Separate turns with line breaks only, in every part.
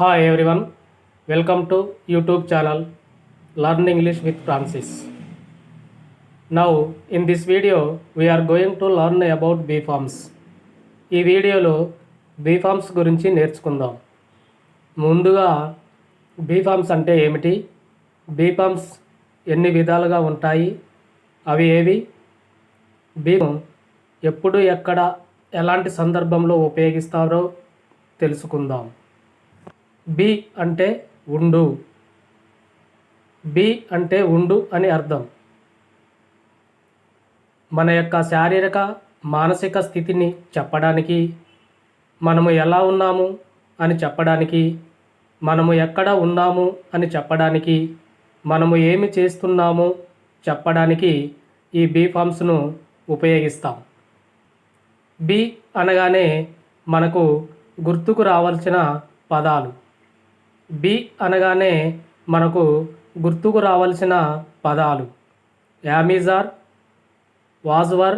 Hi everyone, welcome to YouTube channel Learn English with Francis. Now in this video we are going to learn about B forms. ఈ వీడియోలో B forms గురించి నేర్చుకుందాం. ముందుగా B forms అంటే ఏమిటి? B forms ఎన్ని విధాలుగా ఉంటాయి? అవి ఏవి? B ఎప్పుడు ఎక్కడ ఎలాంటి సందర్భంలో ఉపయోగిస్తారో తెలుసుకుందాం. బి అంటే ఉండు. బి అంటే ఉండు అని అర్థం. మన యొక్క శారీరక మానసిక స్థితిని చెప్పడానికి, మనము ఎలా ఉన్నాము అని చెప్పడానికి, మనము ఎక్కడ ఉన్నాము అని చెప్పడానికి, మనము ఏమి చేస్తున్నాము చెప్పడానికి ఈ బి ఫామ్స్ను ఉపయోగిస్తాం. బి అనగానే మనకు గుర్తుకు రావాల్సిన పదాలు. బి అనగానే మనకు గుర్తుకు రావాల్సిన పదాలు am is are, was were,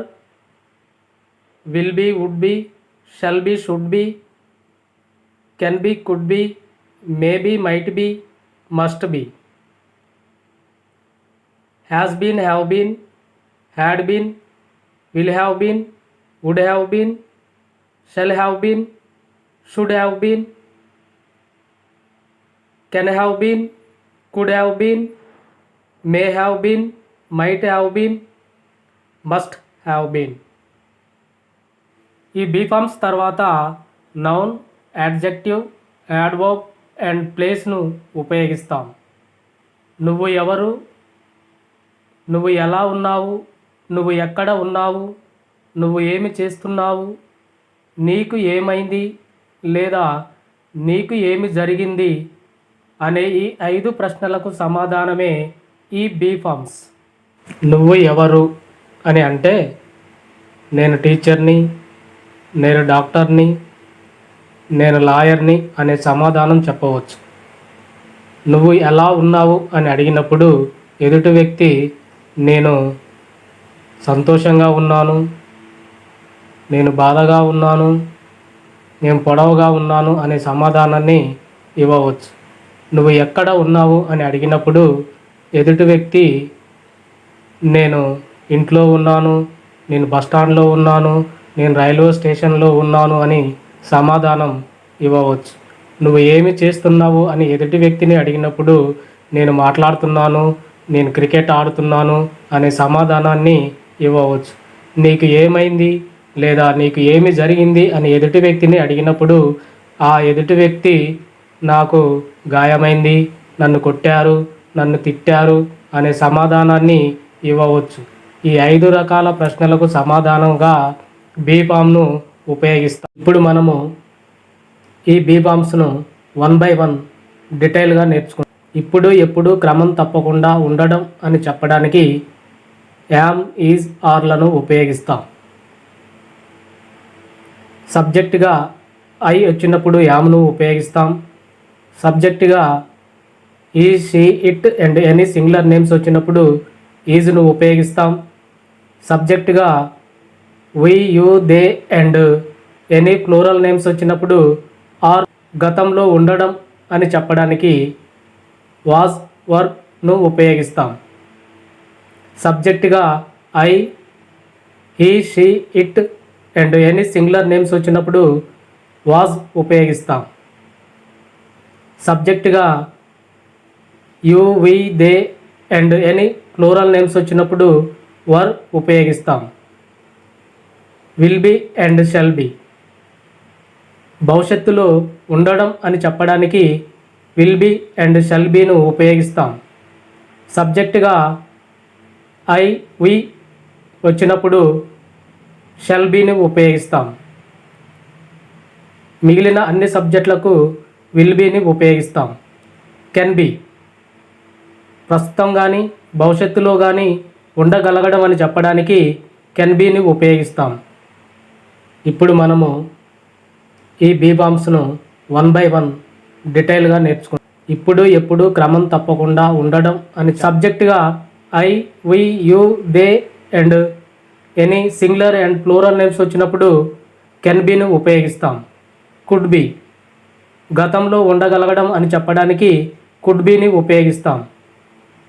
will be, would be, shall be, should be, can be, could be, may be, might be, must be. Has been, have been, had been, will have been, would have been, shall have been, should have been, can have been, could have been, may have been, might have been, must have been. ఈ B forms తర్వాత noun, adjective, adverb and ప్లేస్ను ఉపయోగిస్తాం. నువ్వు ఎవరు, నువ్వు ఎలా ఉన్నావు, నువ్వు ఎక్కడ ఉన్నావు, నువ్వు ఏమి చేస్తున్నావు, నీకు ఏమైంది లేదా నీకు ఏమి జరిగింది అనే ఈ 5 ప్రశ్నలకు సమాధానమే ఈ బి ఫార్మ్స్. నువ్వు ఎవరు అని అంటే నేను టీచర్ని, నేను డాక్టర్ని, నేను లాయర్ని అనే సమాధానం చెప్పవచ్చు. నువ్వు ఎలా ఉన్నావు అని అడిగినప్పుడు ఎదుటి వ్యక్తి నేను సంతోషంగా ఉన్నాను, నేను బాధగా ఉన్నాను, నేను పొడవుగా ఉన్నాను అనే సమాధానాన్ని ఇవ్వవచ్చు. నువ్వు ఎక్కడ ఉన్నావు అని అడిగినప్పుడు ఎదుటి వ్యక్తి నేను ఇంట్లో ఉన్నాను, నేను బస్టాండ్లో ఉన్నాను, నేను రైల్వే స్టేషన్లో ఉన్నాను అని సమాధానం ఇవ్వవచ్చు. నువ్వు ఏమి చేస్తున్నావు అని ఎదుటి వ్యక్తిని అడిగినప్పుడు నేను మాట్లాడుతున్నాను, నేను క్రికెట్ ఆడుతున్నాను అనే సమాధానాన్ని ఇవ్వవచ్చు. నీకు ఏమైంది లేదా నీకు ఏమి జరిగింది అని ఎదుటి వ్యక్తిని అడిగినప్పుడు ఆ ఎదుటి వ్యక్తి నాకు గాయమైంది, నన్ను కొట్టారు, నన్ను తిట్టారు అనే సమాధానాన్ని ఇవ్వవచ్చు. ఈ 5 రకాల ప్రశ్నలకు సమాధానంగా బి ఫామ్ను ఉపయోగిస్తాం. ఇప్పుడు మనము ఈ బి ఫామ్స్ను 1 by 1 డీటెయిల్గా నేర్చుకుంటాం. ఇప్పుడు ఎప్పుడు క్రమం తప్పకుండా ఉండడం అని చెప్పడానికి యామ్, ఈజ్, ఆర్లను ఉపయోగిస్తాం. సబ్జెక్టుగా ఐ వచ్చినప్పుడు యామ్ను ఉపయోగిస్తాం. సబ్జెక్టుగా he, she, it and any singular names వచ్చినప్పుడు ఈజ్ను ఉపయోగిస్తాం. సబ్జెక్టుగా we, you, they and any plural names వచ్చినప్పుడు ఆర్ గతంలో ఉండడం అని చెప్పడానికి వాజ్, వర్ను ఉపయోగిస్తాం. సబ్జెక్టుగా I, he, she, it and any singular names వచ్చినప్పుడు వాజ్ ఉపయోగిస్తాం. సబ్జెక్టుగా you, we, they and any plural names వచ్చినప్పుడు వర్ ఉపయోగిస్తాం. Will be and shall be. భవిష్యత్తులో ఉండడం అని చెప్పడానికి విల్ బి అండ్ షల్ బిను ఉపయోగిస్తాం. సబ్జెక్టుగా ఐ, వి వచ్చినప్పుడు షల్ బిని ఉపయోగిస్తాం. మిగిలిన అన్ని సబ్జెక్టులకు విల్ బిని ఉపయోగిస్తాం. కెన్ బి ప్రస్తుతం కానీ భవిష్యత్తులో కానీ ఉండగలగడం అని చెప్పడానికి కెన్ బిని ఉపయోగిస్తాం. ఇప్పుడు మనము ఈ బి ఫార్మ్స్ను 1 by 1 డీటెయిల్గా నేర్చుకుంటాం. ఇప్పుడు ఎప్పుడు క్రమం తప్పకుండా ఉండడం అని సబ్జెక్టుగా I, we, you, they and any singular and plural names వచ్చినప్పుడు కెన్ బిని ఉపయోగిస్తాం. కుడ్ బి గతంలో ఉండగలగడం అని చెప్పడానికి కుడ్ బీని ఉపయోగిస్తాం.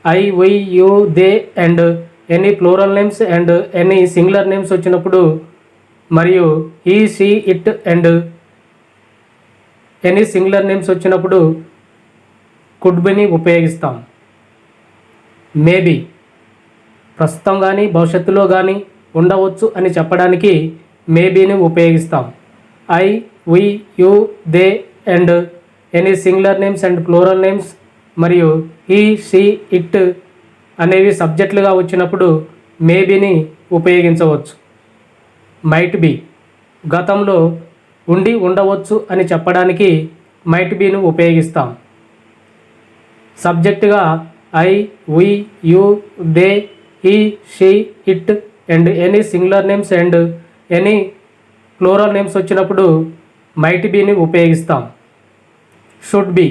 I, we, you, they and any plural names and any singular names వచ్చినప్పుడు మరియు he, she, it and any singular names వచ్చినప్పుడు కుడ్ బీని ఉపయోగిస్తాం. మేబీ ప్రస్తుతం కానీ భవిష్యత్తులో కానీ ఉండవచ్చు అని చెప్పడానికి మేబీని ఉపయోగిస్తాం. I, we, you, they and any singular names and plural names మరియు ఈ, షీ, ఇట్ అనేవి సబ్జెక్టులుగా వచ్చినప్పుడు మేబీని ఉపయోగించవచ్చు. మైట్ బీ గతంలో ఉండి ఉండవచ్చు అని చెప్పడానికి మైట్ బీను ఉపయోగిస్తాం. సబ్జెక్టుగా I, we, you, they, he, she, it and any singular names and any plural names వచ్చినప్పుడు మైట్ బీని ఉపయోగిస్తాం. షుడ్ బీ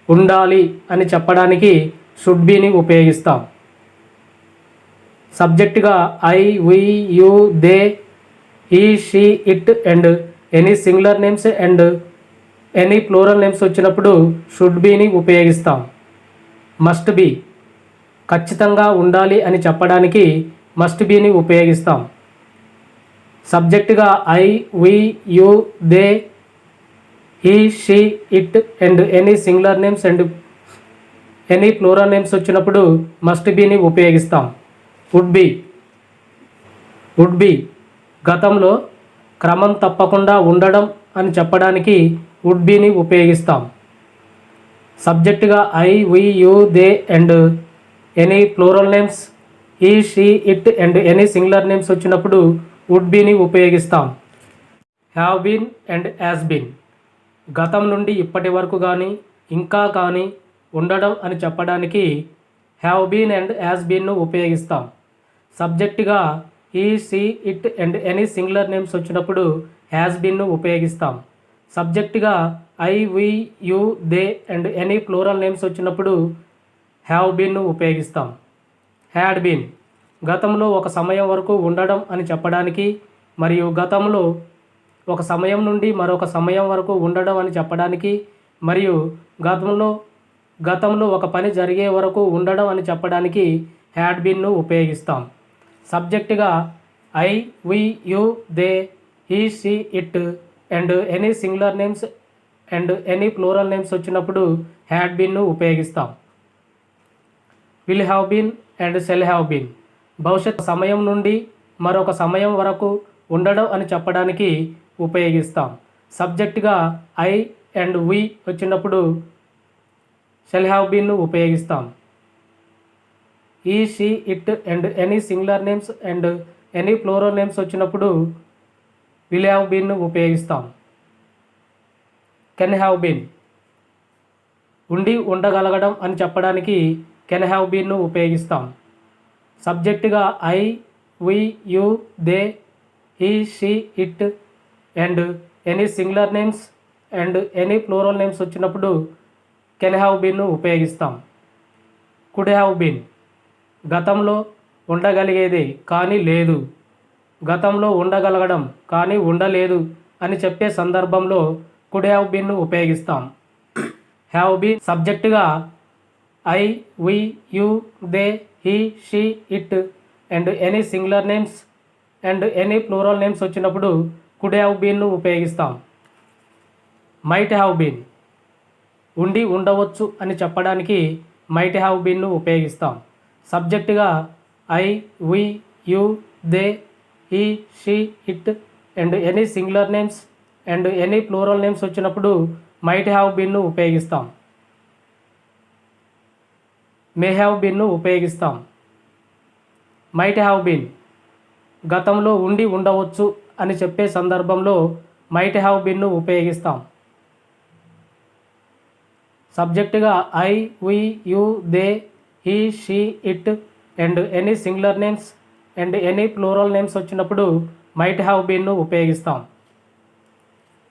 ఉండాలి అని చెప్పడానికి షుడ్ బీని ఉపయోగిస్తాం. సబ్జెక్టుగా I, we, you, they, he, she, it and any singular names and any plural names వచ్చినప్పుడు షుడ్ బీని ఉపయోగిస్తాం. మస్ట్ బీ ఖచ్చితంగా ఉండాలి అని చెప్పడానికి మస్ట్ బీని ఉపయోగిస్తాం. సబ్జెక్టుగా I, we, you, they, he, she, it and any singular names and any plural names వచ్చినప్పుడు మస్ట్ బీని ఉపయోగిస్తాం. వుడ్ బీ గతంలో క్రమం తప్పకుండా ఉండడం అని చెప్పడానికి వుడ్ బీని ఉపయోగిస్తాం. సబ్జెక్టుగా I, we, you, they and any plural names he, she, it and any singular names వచ్చినప్పుడు వుడ్ బీని ఉపయోగిస్తాం. Have been and has been గతం నుండి ఇప్పటి వరకు కానీ ఇంకా కానీ ఉండడం అని చెప్పడానికి హ్యావ్ బీన్ అండ్ యాజ్ బీన్ను ఉపయోగిస్తాం. సబ్జెక్టుగా he, she, it and any singular names వచ్చినప్పుడు హ్యాజ్ బీన్ను ఉపయోగిస్తాం. సబ్జెక్టుగా I, we, you, they and any plural names వచ్చినప్పుడు హ్యావ్ బీన్ను ఉపయోగిస్తాం. హ్యాడ్ బీన్ గతంలో ఒక సమయం వరకు ఉండడం అని చెప్పడానికి మరియు గతంలో ఒక సమయం నుండి మరొక సమయం వరకు ఉండడం అని చెప్పడానికి మరియు గతంలో ఒక పని జరిగే వరకు ఉండడం అని చెప్పడానికి హ్యాడ్ బీన్ను ఉపయోగిస్తాం. సబ్జెక్టుగా I, we, you, they, he, she, it and any singular names and any plural names వచ్చినప్పుడు హ్యాడ్ బీన్ను ఉపయోగిస్తాం. Will have been and shall have been భవిష్యత్ సమయం నుండి మరొక సమయం వరకు ఉండడం అని చెప్పడానికి ఉపయోగిస్తాం. సబ్జెక్టుగా ఐ అండ్ వి వచ్చినప్పుడు షెల్ హ్యావ్ బీన్ను ఉపయోగిస్తాం. He, she, it and any singular names and any plural names వచ్చినప్పుడు విల్ హ్యావ్ బీన్ను ఉపయోగిస్తాం. కెన్ హ్యావ్ బీన్ ఉండి ఉండగలగడం అని చెప్పడానికి కెన్ హ్యావ్ బీన్ను ఉపయోగిస్తాం. సబ్జెక్టుగా I, we, you, they, he, she, it and any singular names and any plural names వచ్చినప్పుడు కెన్ హ్యావ్ బీన్ను ఉపయోగిస్తాం. కుడ్ హ్యావ్ బీన్ గతంలో ఉండగలిగేది కానీ లేదు, గతంలో ఉండగలగడం కానీ ఉండలేదు అని చెప్పే సందర్భంలో కుడ్ హ్యావ్ బీన్ను ఉపయోగిస్తాం. హ్యావ్ బీన్ సబ్జెక్టుగా I, we, you, they, he, she, it and any singular names and any plural names వచ్చినప్పుడు కుడ్ హ్యావ్ బీన్ను ఉపయోగిస్తాం. మైట్ హ్యావ్ బీన్ ఉండి ఉండవచ్చు అని చెప్పడానికి మైట్ హ్యావ్ బీన్ను ఉపయోగిస్తాం. సబ్జెక్టుగా I, we, you, they, he, she, it and any singular names and any plural names వచ్చినప్పుడు మైట్ హ్యావ్ బీన్ను ఉపయోగిస్తాం. మే హ్యావ్ బీన్ను ఉపయోగిస్తాం. మైట్ హ్యావ్ బీన్ గతంలో ఉండి ఉండవచ్చు అని చెప్పే సందర్భంలో మైట్ హ్యావ్ బీన్ను ఉపయోగిస్తాం. సబ్జెక్టుగా I, we, you, they, he, she, it and any singular names and any plural names వచ్చినప్పుడు మైట్ హ్యావ్ బీన్ను ఉపయోగిస్తాం.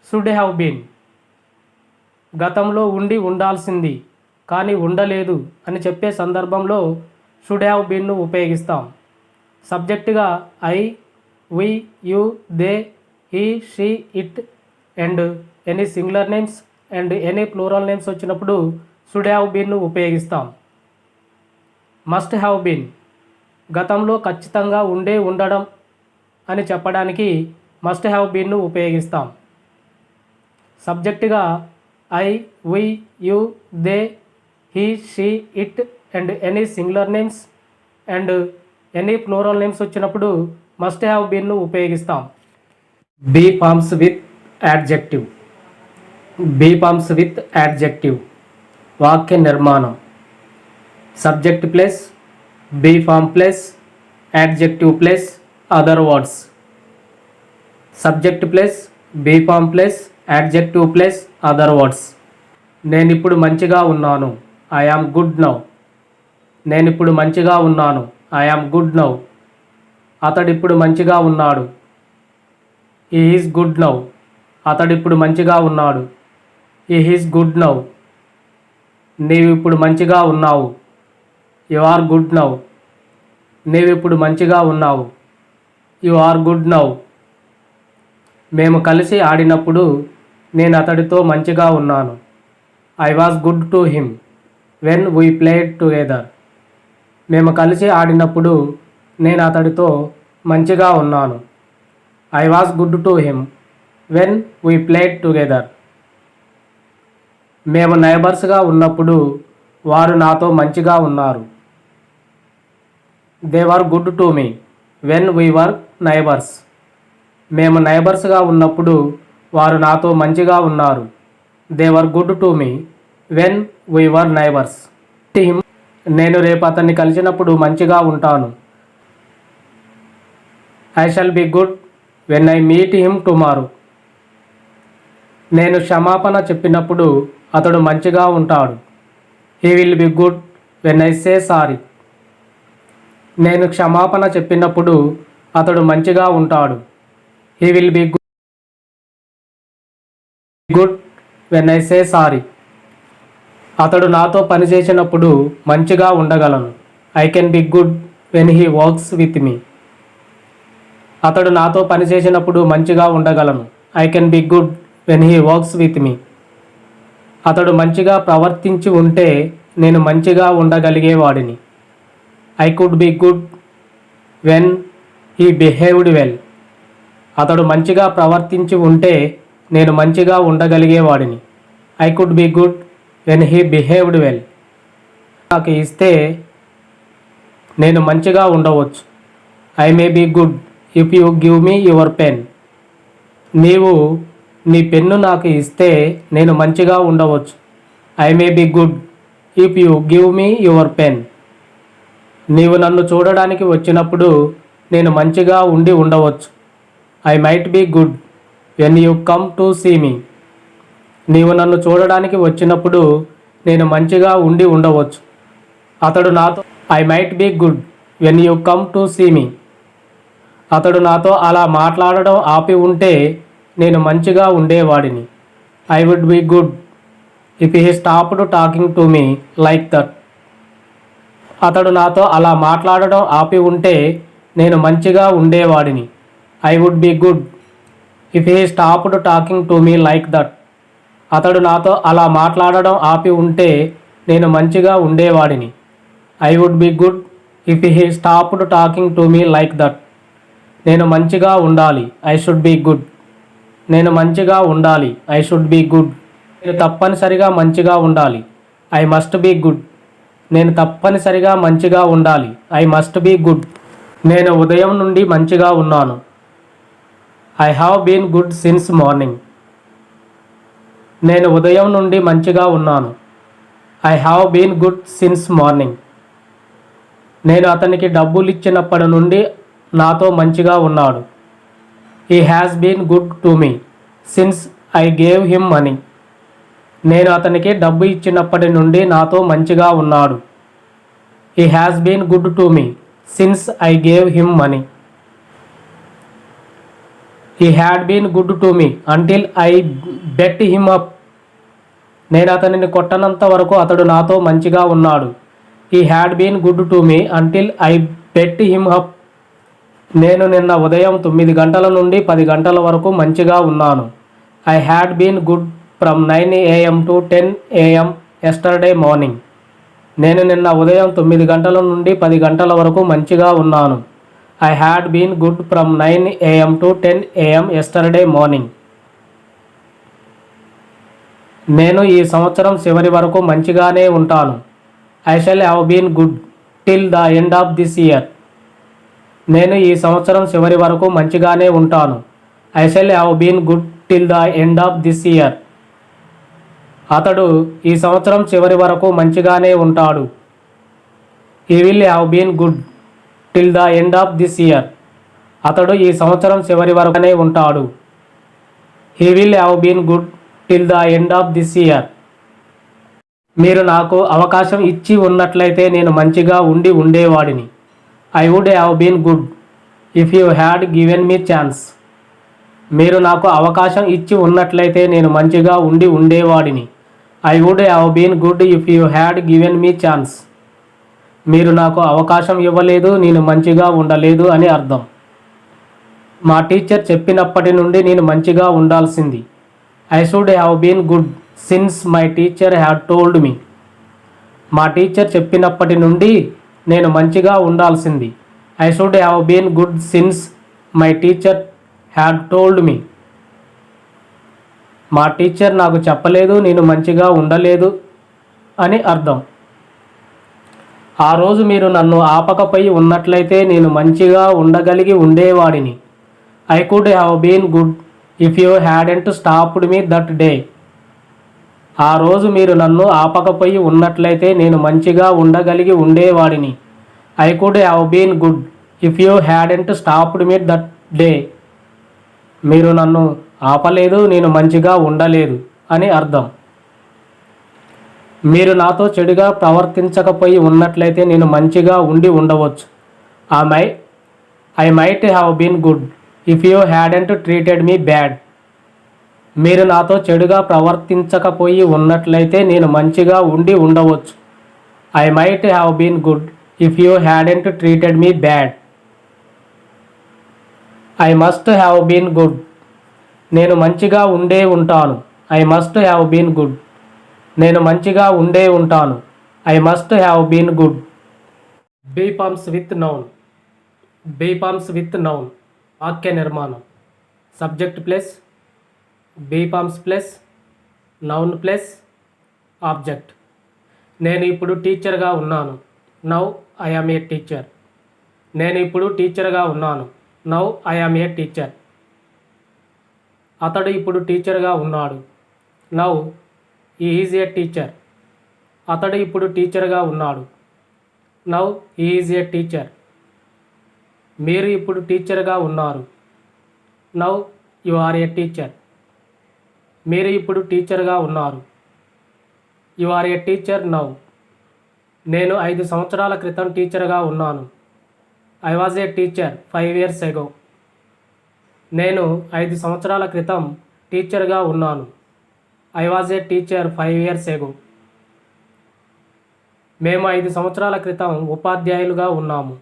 షుడ్ హ్యావ్ బీన్ గతంలో ఉండి ఉండాల్సింది కానీ ఉండలేదు అని చెప్పే సందర్భంలో షుడ్ హ్యావ్ బీన్ను ఉపయోగిస్తాం. సబ్జెక్టుగా I, we, you, they, he, she, it and any singular names and any plural names వచ్చినప్పుడు షుడ్ హ్యావ్ బీన్ను ఉపయోగిస్తాం. మస్ట్ హ్యావ్ బీన్ గతంలో ఖచ్చితంగా ఉండడం అని చెప్పడానికి మస్ట్ హ్యావ్ బీన్ను ఉపయోగిస్తాం. సబ్జెక్టుగా I, we, you, they, he, she, it and any singular names and any plural names వచ్చినప్పుడు మస్ట్ హ్యావ్ బీన్ను ఉపయోగిస్తాం. Be forms with adjective. Be forms with adjective వాక్య నిర్మాణం. Subject plus be form plus adjective plus other words. Subject plus be form plus adjective plus other words. నేనిప్పుడు మంచిగా ఉన్నాను. I am good now. నేనిప్పుడు మంచిగా ఉన్నాను. I am good now. అతడిప్పుడు మంచిగా ఉన్నాడు. He is good now. అతడిప్పుడు మంచిగా ఉన్నాడు. He is good now. నీవిప్పుడు మంచిగా ఉన్నావు. You are good now. నీవిప్పుడు మంచిగా ఉన్నావు. You are good now. మేము కలిసి ఆడినప్పుడు నేను అతడితో మంచిగా ఉన్నాను. I was good to him when we played together. మేము కలిసి ఆడినప్పుడు నేను అతడితో మంచిగా ఉన్నాను. I was good to him when we played together. మేము నైబర్స్గా ఉన్నప్పుడు వారు నాతో మంచిగా ఉన్నారు. They were good to me when we were neighbours. మేము నైబర్స్గా ఉన్నప్పుడు వారు నాతో మంచిగా ఉన్నారు. They were good to me when we were neighbours. Him నేను రేపు అతన్ని కలిసినప్పుడు మంచిగా ఉంటాను. I shall be good when I meet him tomorrow. నేను క్షమాపణ చెప్పినప్పుడు అతడు మంచిగా ఉంటాడు. He will be good when I say sorry. నేను క్షమాపణ చెప్పినప్పుడు అతడు మంచిగా ఉంటాడు. He will be good when I say sorry. అతడు నాతో పనిచేసినప్పుడు మంచిగా ఉండగలను. I can be good when he works with me. అతడు నాతో పనిచేసినప్పుడు మంచిగా ఉండగలను. I can be good when he works with me. అతడు మంచిగా ప్రవర్తించి ఉంటే నేను మంచిగా ఉండగలిగేవాడిని. I could be good when he behaved well. అతడు మంచిగా ప్రవర్తించి ఉంటే నేను మంచిగా ఉండగలిగేవాడిని. I could be good when he behaved well. నాకు ఇస్తే నేను మంచిగా ఉండవచ్చు. I may be good if you give me your pen. నీవు నీ పెన్ను నాకు ఇస్తే నేను మంచిగా ఉండవచ్చు. I may be good if you give me your pen. నీవు నన్ను చూడడానికి వచ్చినప్పుడు నేను మంచిగా ఉండవచ్చు. I might be good when you come to see me. నీవు నన్ను చూడడానికి వచ్చినప్పుడు నేను మంచిగా ఉండవచ్చు. అతడు నాతో I might be good when you come to see me. అతడు నాతో అలా మాట్లాడడం ఆపి ఉంటే నేను మంచిగా ఉండేవాడిని. I would be good if he stopped talking to me like that. అతడు నాతో అలా మాట్లాడడం ఆపి ఉంటే నేను మంచిగా ఉండేవాడిని. I would be good if he stopped talking to me like that. అతడు నాతో అలా మాట్లాడడం ఆపి ఉంటే నేను మంచిగా ఉండేవాడిని. I would be good if he stopped talking to me like that. నేను మంచిగా ఉండాలి. I should be good. నేను మంచిగా ఉండాలి. I should be good. నేను తప్పనిసరిగా మంచిగా ఉండాలి. I must be good. నేను తప్పనిసరిగా మంచిగా ఉండాలి. I must be good. నేను ఉదయం నుండి మంచిగా ఉన్నాను. I have been good since morning. నేను ఉదయం నుండి మంచిగా ఉన్నాను. I have been good since morning. నేను అతనికి డబ్బులు ఇచ్చినప్పటి నుండి నాతో మంచిగా ఉన్నాడు. He has been good to me since I gave him money. నేను అతనికి డబ్బు ఇచ్చినప్పటి నుండి నాతో మంచిగా ఉన్నాడు. He has been good to me since I gave him money. He had been good to me until I beat him up. నేను అతనిని కొట్టనంత వరకు అతడు నాతో మంచిగా ఉన్నాడు. He had been good to me until I beat him up. నేను నిన్న ఉదయం 9 గంటల నుండి 10 గంటల వరకు మంచిగా ఉన్నాను. I had been good from 9 AM to 10 AM yesterday morning. నేను నిన్న ఉదయం 9 గంటల నుండి 10 గంటల వరకు మంచిగా ఉన్నాను. I had been good from 9 AM to 10 AM yesterday morning. నేను ఈ సంవత్సరం చివరి వరకు మంచిగానే ఉంటాను. I shall have been good till the end of this year. నేను ఈ సంవత్సరం చివరి వరకు మంచిగానే ఉంటాను. I shall have been good till the end of this year. అతడు ఈ సంవత్సరం చివరి వరకు మంచిగానే ఉంటాడు. He will have been good till the end of this year. అతడు ఈ సంవత్సరం చివరి వరకునే ఉంటాడు. He will have been good till the end of this year. మీరు నాకు అవకాశం ఇచ్చి ఉన్నట్లయితే నేను మంచిగా ఉండేవాడిని. I would have been good if you had given me chance. మీరు నాకు అవకాశం ఇచ్చి ఉన్నట్లయితే నేను మంచిగా ఉండేవాడిని. I would have been good if you had given me chance. మీరు నాకు అవకాశం ఇవ్వలేదు, నేను మంచిగా ఉండలేదు అని అర్థం. మా టీచర్ చెప్పినప్పటి నుండి నేను మంచిగా ఉండాల్సింది. I should have been good since my teacher had told me. మా టీచర్ చెప్పినప్పటి నుండి నేను మంచిగా ఉండాల్సింది. I should have been good since my teacher had told me. మా టీచర్ నాకు చెప్పలేదు, నేను మంచిగా ఉండలేదు అని అర్థం. ఆ రోజు మీరు నన్ను ఆపకపోయి ఉన్నట్లయితే నేను మంచిగా ఉండగలిగి ఉండేవాడిని. I could have been good if you hadn't stopped me that day. ఆ రోజు మీరు నన్ను ఆపకపోయి ఉన్నట్లయితే నేను మంచిగా ఉండగలిగి ఉండేవాడిని. I could have been good if you hadn't stopped me that day. మీరు నన్ను ఆపలేదు, నేను మంచిగా ఉండలేదు అని అర్థం. మీరు నాతో చెడుగా ప్రవర్తించకపోయి ఉన్నట్లయితే నేను మంచిగా ఉండవచ్చు. I might have been good if you hadn't treated me bad. మీరు నాతో చెడుగా ప్రవర్తించకపోయి ఉన్నట్లయితే నేను మంచిగా ఉండవచ్చు. I might have been good if you hadn't treated me bad. I must have been good. నేను మంచిగా ఉంటాను. I must have been good. నేను మంచిగా ఉంటాను. I must have been good. Be forms with noun. Be forms with noun. వాక్య నిర్మాణం. Subject plus be forms plus noun plus object. నేను ఇప్పుడు టీచర్గా ఉన్నాను. Now I am a teacher. నేను ఇప్పుడు టీచర్గా ఉన్నాను. Now I am a teacher. అతడు ఇప్పుడు టీచర్గా ఉన్నాడు. Now he is a teacher. అతడు ఇప్పుడు టీచర్గా ఉన్నాడు. Now he is a teacher. మీరు ఇప్పుడు టీచర్గా ఉన్నారు. Now you are a teacher. మీరు ఇప్పుడు టీచర్గా ఉన్నారు. You are a teacher now. నేను 5 సంవత్సరాల క్రితం టీచర్గా ఉన్నాను. I was a teacher 5 years ago. నేను 5 సంవత్సరాల క్రితం టీచర్గా ఉన్నాను. I was a teacher 5 years ago. మేము 5 సంవత్సరాల క్రితం ఉపాధ్యాయులుగా ఉన్నాము.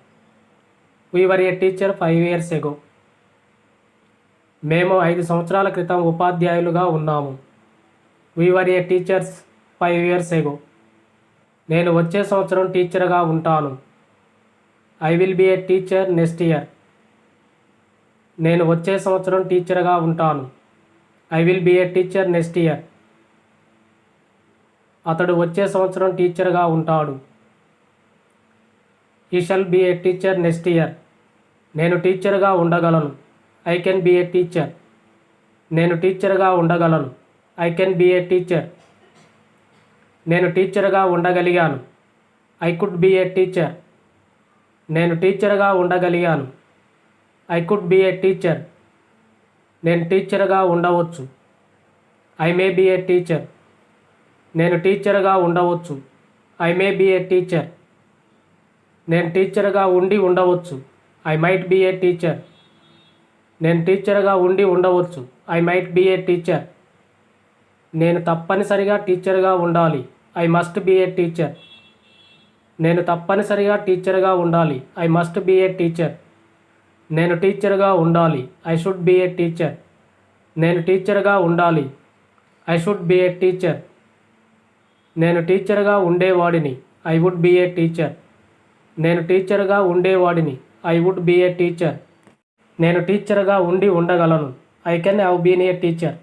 We were A teacher 5 years ago. మేము 5 సంవత్సరాల క్రితం ఉపాధ్యాయులుగా ఉన్నాము. We were A teachers 5 years ago. నేను వచ్చే సంవత్సరం టీచర్గా ఉంటాను. I will be a teacher next year. నేను వచ్చే సంవత్సరం టీచర్గా ఉంటాను. I will be a teacher next year. అతడు వచ్చే సంవత్సరం టీచర్గా ఉంటాడు. He shall be a teacher next year. నేను టీచర్గా ఉండగలను. I can be a teacher. నేను టీచర్గా ఉండగలను. I can be a teacher. నేను టీచర్గా ఉండగలిగాను. I could be a teacher. నేను టీచర్గా ఉండగలిగాను. I could be a teacher. నేను టీచర్గా ఉండవచ్చు. I may be a teacher. నేను టీచర్గా ఉండవచ్చు. I may be a teacher. నేను టీచర్గా ఉండవచ్చు. I might be a teacher. నేను టీచర్గా ఉండవచ్చు. I might be a teacher. నేను తప్పనిసరిగా టీచర్గా ఉండాలి. I must be a teacher. నేను తప్పనిసరిగా టీచర్గా ఉండాలి. I must be a teacher. నేను టీచర్గా ఉండాలి. I should be a teacher. నేను టీచర్గా ఉండాలి. I should be a teacher. నేను టీచర్గా ఉండేవాడిని. I would be a teacher. నేను టీచర్గా ఉండేవాడిని. I would be a teacher. నేను టీచర్గా ఉండి ఉండగలను. I can have been a teacher.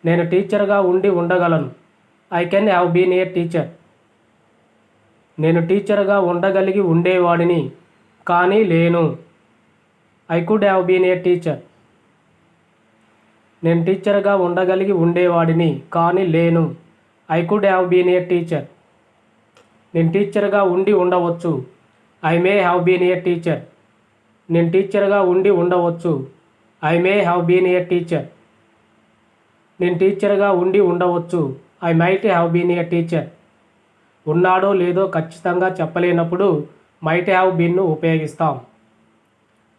నేను టీచర్గా ఉండి ఉండగలను. I can have been a teacher. నేను టీచర్గా ఉండగలిగి ఉండేవాడిని కానీ లేను. I could have been a teacher. నేను టీచర్గా ఉండగలిగి ఉండేవాడిని కానీ లేను. I could have been a teacher. నేను టీచర్గా ఉండి ఉండవచ్చు. I may have been a teacher. నేను టీచర్గా ఉండి ఉండవచ్చు. I may have been a teacher. నేను టీచర్గా ఉండి ఉండవచ్చు. I might have been a teacher. ఉన్నాడో లేదో ఖచ్చితంగా చెప్పలేనప్పుడు మైట్ హ్యావ్ బీన్ను ఉపయోగిస్తాం.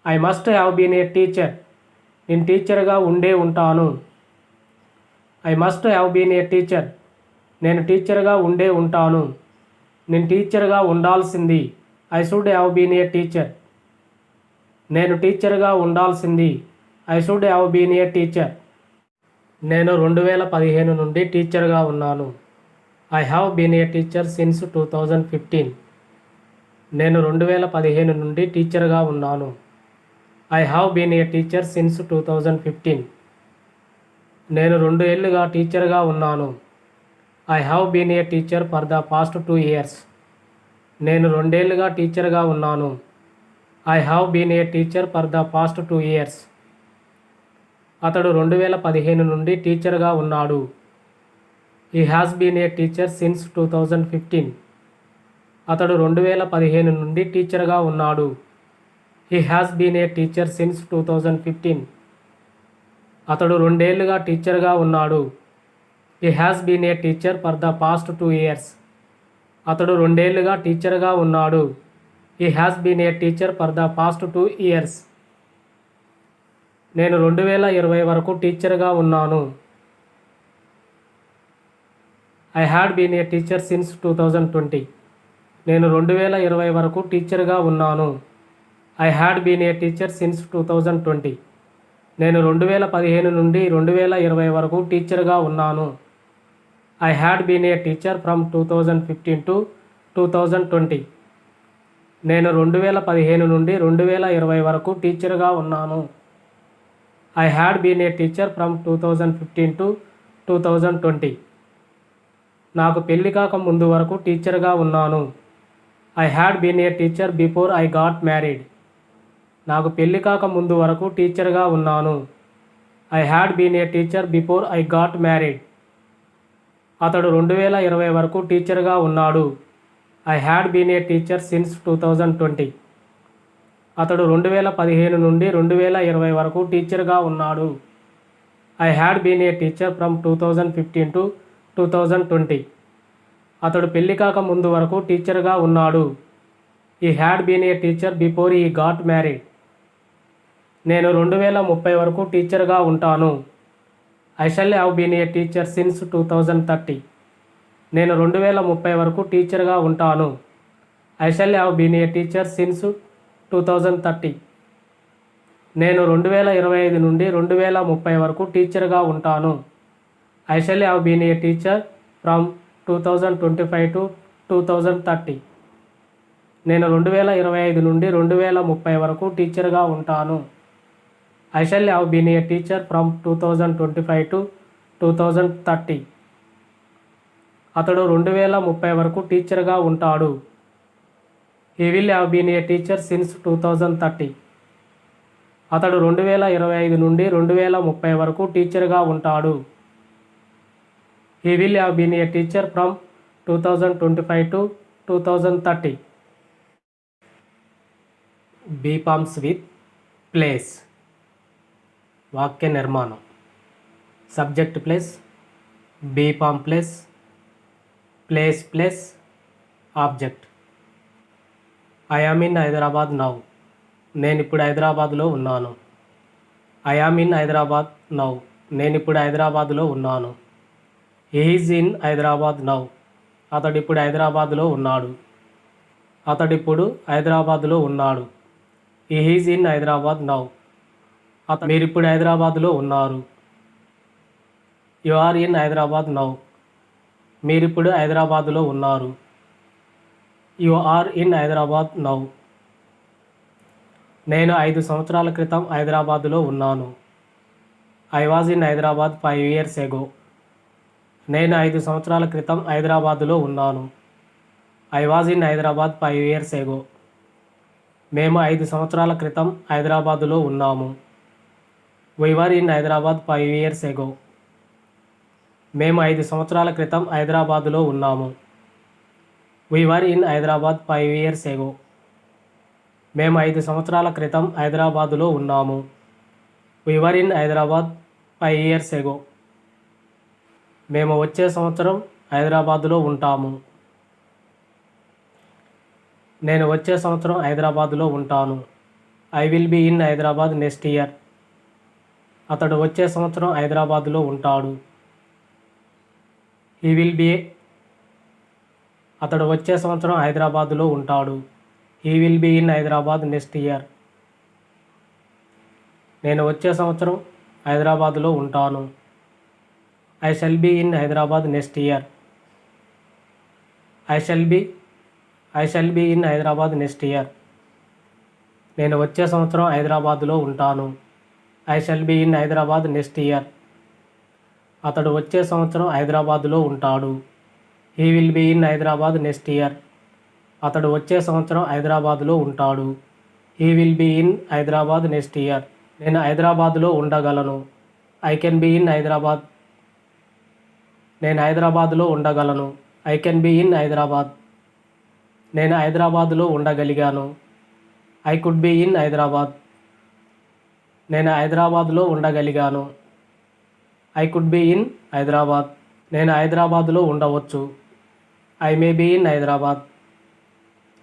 I must have been a teacher. నేను టీచర్గా ఉండే ఉంటాను. I must have been a teacher. నేను టీచర్గా ఉండే ఉంటాను. నేను టీచర్గా ఉండాల్సింది. I should have been a teacher. నేను టీచర్గా ఉండాల్సింది. I should have been a teacher. నేను 2015 నుండి టీచర్గా ఉన్నాను. I have been a teacher since 2015. నేను 2015 నుండి టీచర్గా ఉన్నాను. I have been a teacher since 2015. నేను 2 ఏళ్లుగా టీచర్గా ఉన్నాను. I have been a teacher for the past 2 years. నేను 2 ఏళ్లుగా టీచర్గా ఉన్నాను. I have been a teacher for the past 2 years. అతడు 2015 నుండి టీచర్గా ఉన్నాడు. He has been a teacher since 2015. అతడు 2015 నుండి టీచర్గా ఉన్నాడు. He has been a teacher since 2015. అతడు 2 ఏళ్లుగా టీచర్గా ఉన్నాడు. He has been a teacher for the past 2 years. అతడు 2 ఏళ్లుగా టీచర్గా ఉన్నాడు. He has been a teacher for the past 2 years. నేను 2020 వరకు టీచర్గా ఉన్నాను. I had been a teacher since 2020. నేను 2020 వరకు టీచర్గా ఉన్నాను. I had been a teacher since 2020. నేను 2015 నుండి 2020 వరకు టీచర్గా ఉన్నాను. I had been a teacher from 2015 to 2020. నేను 2015 నుండి 2020 వరకు టీచర్గా ఉన్నాను. I had been a teacher from 2015 to 2020. నాకు పెళ్లి కాక ముందు వరకు టీచర్గా ఉన్నాను. I had been a teacher before I got married. నాకు పెళ్లి కాక ముందు వరకు టీచర్గా ఉన్నాను. I had been a teacher before I got married. అతడు 2020 వరకు టీచర్గా ఉన్నాడు. I had been a teacher since 2020. అతడు 2015 నుండి 2020 వరకు టీచర్గా ఉన్నాడు. I had been a teacher from 2015 to 2020. అతడు పెళ్లి కాక ముందు వరకు టీచర్గా ఉన్నాడు. He had been a teacher before he got married. నేను 2030 వరకు టీచర్గా ఉంటాను. I shall have been a teacher since 2030. నేను 2030 వరకు టీచర్గా ఉంటాను. I shall have been a teacher since 2030. నేను 2025 నుండి 2030 వరకు టీచర్గా ఉంటాను. I shall have been a teacher from 2025 to 2030. నేను 2025 నుండి 2030 వరకు టీచర్గా ఉంటాను. I shall have been a teacher from 2025 to 2030. అతడు 2030 వరకు టీచర్గా ఉంటాడు. He will have been a teacher since 2030. అతడు 2025 నుండి 2030 వరకు టీచర్గా ఉంటాడు. He will have been a teacher from 2025 to 2030. Be forms with place. వాక్య నిర్మాణం. Subject plus, be form plus, place plus object. I am in Hyderabad now. నేను ఇప్పుడు హైదరాబాద్లో ఉన్నాను. I am in Hyderabad now. నేను ఇప్పుడు హైదరాబాద్లో ఉన్నాను. He is in Hyderabad now. అతడిప్పుడు హైదరాబాద్లో ఉన్నాడు. అతడిప్పుడు హైదరాబాద్లో ఉన్నాడు. He is in Hyderabad now. మీరిప్పుడు హైదరాబాద్లో ఉన్నారు. You are in Hyderabad now. మీరిప్పుడు హైదరాబాదులో ఉన్నారు. You are in Hyderabad now. నేను 5 సంవత్సరాల క్రితం హైదరాబాదులో ఉన్నాను. I was in Hyderabad 5 years ago. నేను 5 సంవత్సరాల క్రితం హైదరాబాదులో ఉన్నాను. I was in Hyderabad 5 years ago. మేము 5 సంవత్సరాల క్రితం హైదరాబాదులో ఉన్నాము. We were in Hyderabad 5 years ago. మేము 5 సంవత్సరాల క్రితం హైదరాబాదులో ఉన్నాము. We were in Hyderabad 5 years ago. మేము 5 సంవత్సరాల క్రితం హైదరాబాదులో ఉన్నాము. We were in Hyderabad 5 years ago. మేము వచ్చే సంవత్సరం హైదరాబాదులో ఉంటాము. నేను వచ్చే సంవత్సరం హైదరాబాదులో ఉంటాను. I will be in Hyderabad next year. అతడు వచ్చే సంవత్సరం హైదరాబాదులో ఉంటాడు. He will be. అతడు వచ్చే సంవత్సరం హైదరాబాదులో ఉంటాడు. He will be in Hyderabad next year. నేను వచ్చే సంవత్సరం హైదరాబాదులో ఉంటాను. I shall be in Hyderabad next year. I shall be in Hyderabad next year. నేను వచ్చే సంవత్సరం హైదరాబాదులో ఉంటాను. I shall be in Hyderabad next year. అతడు వచ్చే సంవత్సరం హైదరాబాదులో ఉంటాడు. He will be in Hyderabad next year. అతడు వచ్చే సంవత్సరం హైదరాబాదులో ఉంటాడు. He will be in Hyderabad next year. నేను హైదరాబాదులో ఉండగలను. I can be in Hyderabad. నేను హైదరాబాదులో ఉండగలను. I can be in Hyderabad. నేను హైదరాబాదులో ఉండగలిగాను. I could be in Hyderabad. నేను హైదరాబాదులో ఉండగలిగాను. I could be in Hyderabad. నేను హైదరాబాదులో ఉండవచ్చు. I may be in Hyderabad.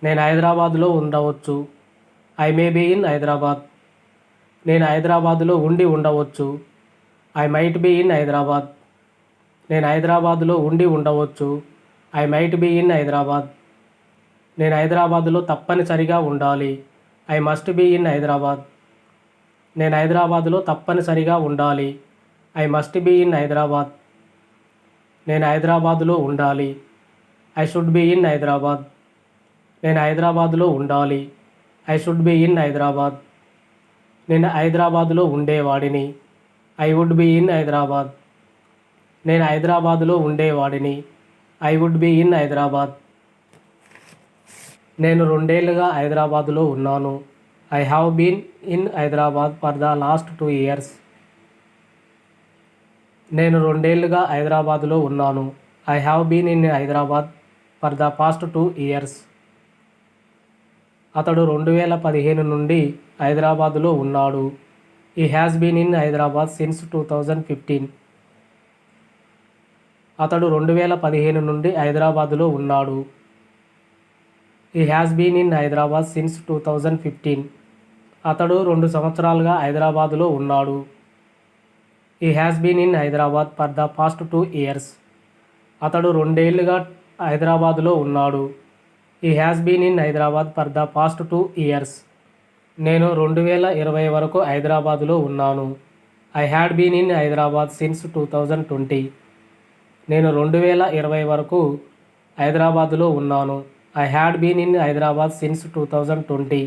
నేను హైదరాబాదులో ఉండవచ్చు. I may be in Hyderabad. నేను హైదరాబాదులో ఉండి ఉండవచ్చు. I might be in Hyderabad. నేను హైదరాబాదులో ఉండి ఉండవచ్చు. I might be in Hyderabad. నేను హైదరాబాదులో తప్పనిసరిగా ఉండాలి. I must be in Hyderabad. నేను హైదరాబాదులో తప్పనిసరిగా ఉండాలి. I must be in Hyderabad. నేను హైదరాబాదులో ఉండాలి. I should be in Hyderabad. నేను హైదరాబాదులో ఉండాలి. I should be in Hyderabad. నేను హైదరాబాదులో ఉండేవాడిని. I would be in Hyderabad. నేను హైదరాబాదులో ఉండేవాడిని. I would be in Hyderabad. నేను 2 ఏళ్లుగా హైదరాబాదులో ఉన్నాను. I have been in Hyderabad for the last 2 years. నేను 2 ఏళ్లుగా హైదరాబాదులో ఉన్నాను. I have been in Hyderabad for the past 2 years. అతడు 2015 నుండి హైదరాబాదులో ఉన్నాడు. He has been in Hyderabad since 2015. అతడు 2015 నుండి హైదరాబాదులో ఉన్నాడు. He has been in Hyderabad since 2015. అతడు 2 సంవత్సరాలుగా హైదరాబాదులో ఉన్నాడు. He has been in Hyderabad for the past 2 years. అతడు 2 ఏళ్లుగా హైదరాబాదులో ఉన్నాడు. He has been in Hyderabad for the past 2 years. నేను 2020 వరకు హైదరాబాదులో ఉన్నాను. I had been in Hyderabad since 2020. నేను 2020 వరకు హైదరాబాదులో ఉన్నాను. I had been in Hyderabad since 2020.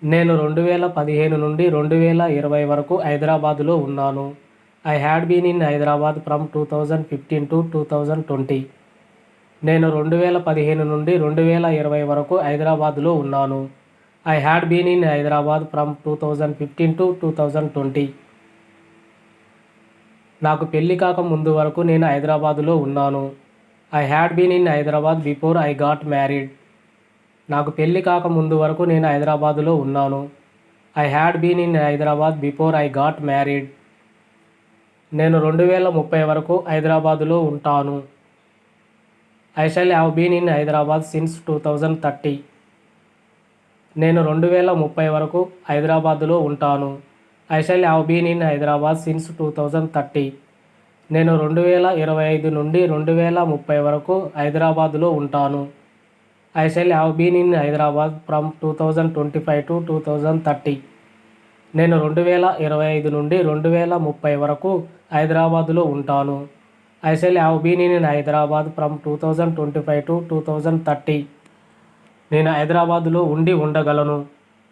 నేను 2015 నుండి 2020 వరకు హైదరాబాదులో ఉన్నాను. I had been in Hyderabad from 2015 to 2020. నేను 2015 నుండి 2020 వరకు హైదరాబాదులో ఉన్నాను. I had been in Hyderabad from 2015 to 2020. నాకు పెళ్లి కాక ముందు వరకు నేను హైదరాబాదులో ఉన్నాను. I had been in Hyderabad before I got married. నాకు పెళ్లి కాక ముందు వరకు నేను హైదరాబాదులో ఉన్నాను. I had been in Hyderabad before I got married. నేను 2030 వరకు హైదరాబాదులో ఉంటాను. I shall have been in Hyderabad since 2030. నేను 2030 వరకు హైదరాబాదులో ఉంటాను. I shall have been in Hyderabad since 2030. నేను 2025 నుండి 2030 వరకు హైదరాబాదులో ఉంటాను. I shall have been in Hyderabad from 2025 to 2030. నేను 2025 నుండి 2030 వరకు హైదరాబాదులో ఉంటాను. I shall have been in Hyderabad from 2025 to 2030. నేను హైదరాబాదులో ఉండి ఉండగలను.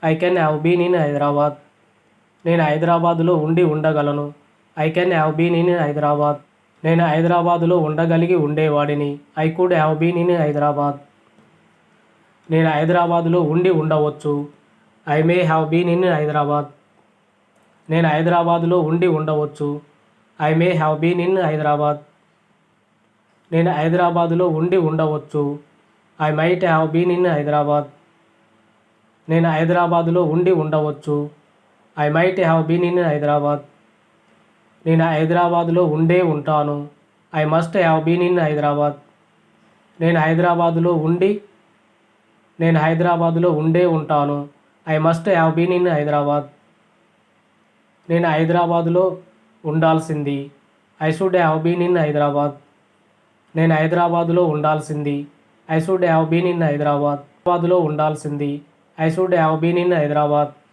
I can have been in Hyderabad. నేను హైదరాబాదులో ఉండి ఉండగలను. I can have been in Hyderabad. నేను హైదరాబాదులో ఉండగలిగి ఉండేవాడిని. I could have been in Hyderabad. నేను హైదరాబాదులో ఉండి ఉండవచ్చు. I may have been in Hyderabad. నేను హైదరాబాదులో ఉండి ఉండవచ్చు. I may have been in Hyderabad. నేను హైదరాబాదులో ఉండి ఉండవచ్చు. I might have been in Hyderabad. నేను హైదరాబాదులో ఉండి ఉండవచ్చు. I might have been in Hyderabad. నేను హైదరాబాదులో ఉండే ఉంటాను. I must have been in Hyderabad. నేను హైదరాబాదులో ఉండే ఉంటాను. I must have been in Hyderabad. నేను హైదరాబాదులో ఉండాల్సింది. I should have been in Hyderabad. నేను హైదరాబాదులో ఉండాల్సింది. I should have been in Hyderabad. హైదరాబాదులో ఉండాల్సింది. I should have been in Hyderabad.